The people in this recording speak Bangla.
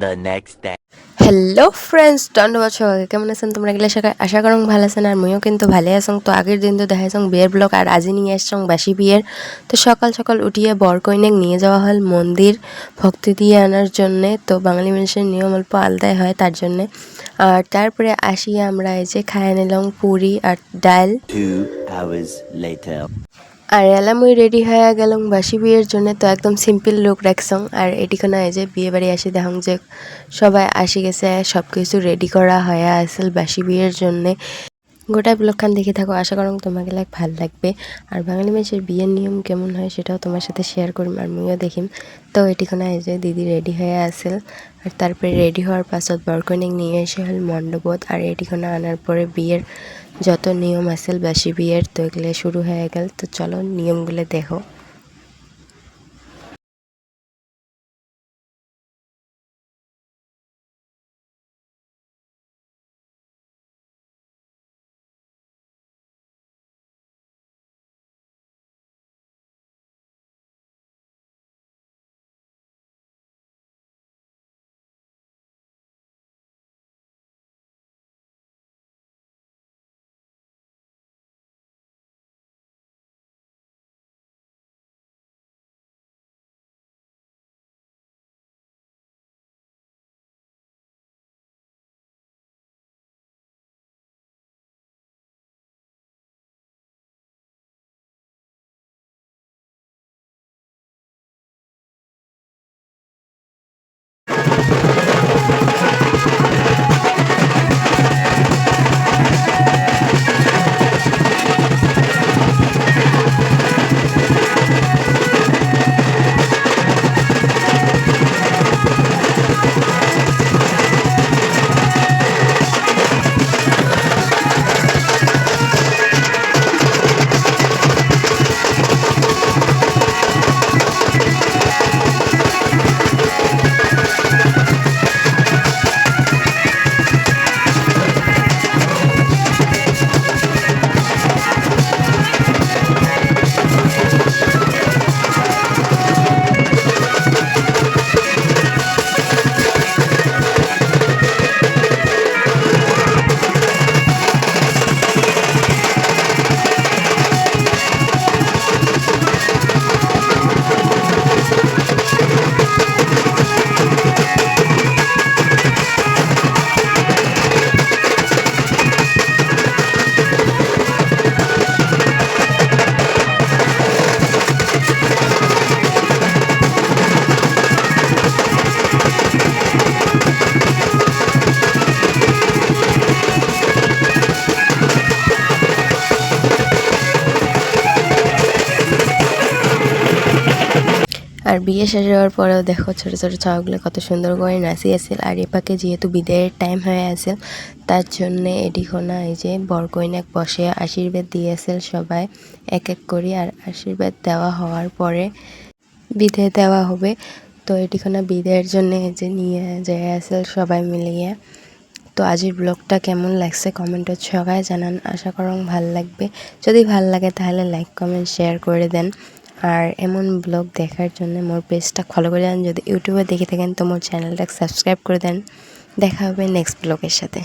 the next day. Hello friends, ধন্যবাদ সবাইকে। কেমন আছেন তোমরা? গেলে আশা করং ভালো আছেন, আর মইও কিন্তু ভালো আছং। তো আগের দিন তো দেখাইছং বিয়ের ব্লগ, আর আজি নিয়ে আসছং বাসি বিয়ের। তো সকাল সকাল উঠিয়ে বর কইনেক নিয়ে যাওয়া হল মন্দির ভক্তি দিয়ে আনার জন্যে। তো বাঙালি মানুষের নিয়ম অল্প আলাদাই হয় তার জন্যে। আর তারপরে আসিয়ে আমরা এই যে খাইয়ে নিলাম পুরি আর ডাল। 2 hours later. আর এলা মুই রেডি হয়ে গেলাম বাসি বিয়ের জন্য। তো একদম সিম্পল লুক রাখছং। আর এটিখানে এই যে বিয়ে বাড়ি আসি দেখুন যে সবাই আসি গেছে, সব কিছু রেডি করা হয়ে আসল বাসি বিয়ের জন্যে। গোটা ব্লগখান দেখে থাকো, আশা করং তোমাকে ভাল লাগবে। আর বাঙালি মানুষের বিয়ের নিয়ম কেমন হয় সেটাও তোমার সাথে শেয়ার করিম, আর মুইও দেখিম। তো এটিখানে এই যে দিদি রেডি হয়ে আসল। আর তারপরে রেডি হওয়ার পাছত বরকনেক নিয়ে এসে হল মণ্ডপত। আর এটিখানে আনার পরে বিয়ের যত নিয়ম আসল বাসি বিয়ের, তো এগুলো শুরু হয়ে গেল। তো চলো নিয়মগুলো দেখো। আর বিয়ে শেষ হওয়ার পরেও দেখো ছোট ছোট ছাওয়াগুলো কত সুন্দর করে নাচি আসছিল। আর এপাকে যেহেতু বিদায়ের টাইম হয়ে আসছিল তার জন্যে এডিখোনা এই যে বর কইনাক বসে আশীর্বাদ দিয়েছিল সবাই এক এক করে। আর আশীর্বাদ দেওয়া হওয়ার পরে বিদায় দেওয়া হবে। তো এটিখানে বিদায়ের জন্য এই যে নিয়ে যায় আসল সবাই মিলিয়ে। তো আজির ব্লগটা কেমন লাগছে কমেন্টত সবাই জানান, আশা করং ভাল লাগবে। যদি ভাল লাগে তাহলে লাইক কমেন্ট শেয়ার করে দেন। আর এমন ব্লগ দেখার জন্য মোর পেজটা ফলো করে দেন। যদি ইউটিউবে দেখে থাকেন তো মোর চ্যানেলটা সাবস্ক্রাইব করে দেন। দেখা হবে নেক্সট ব্লগের সাথে।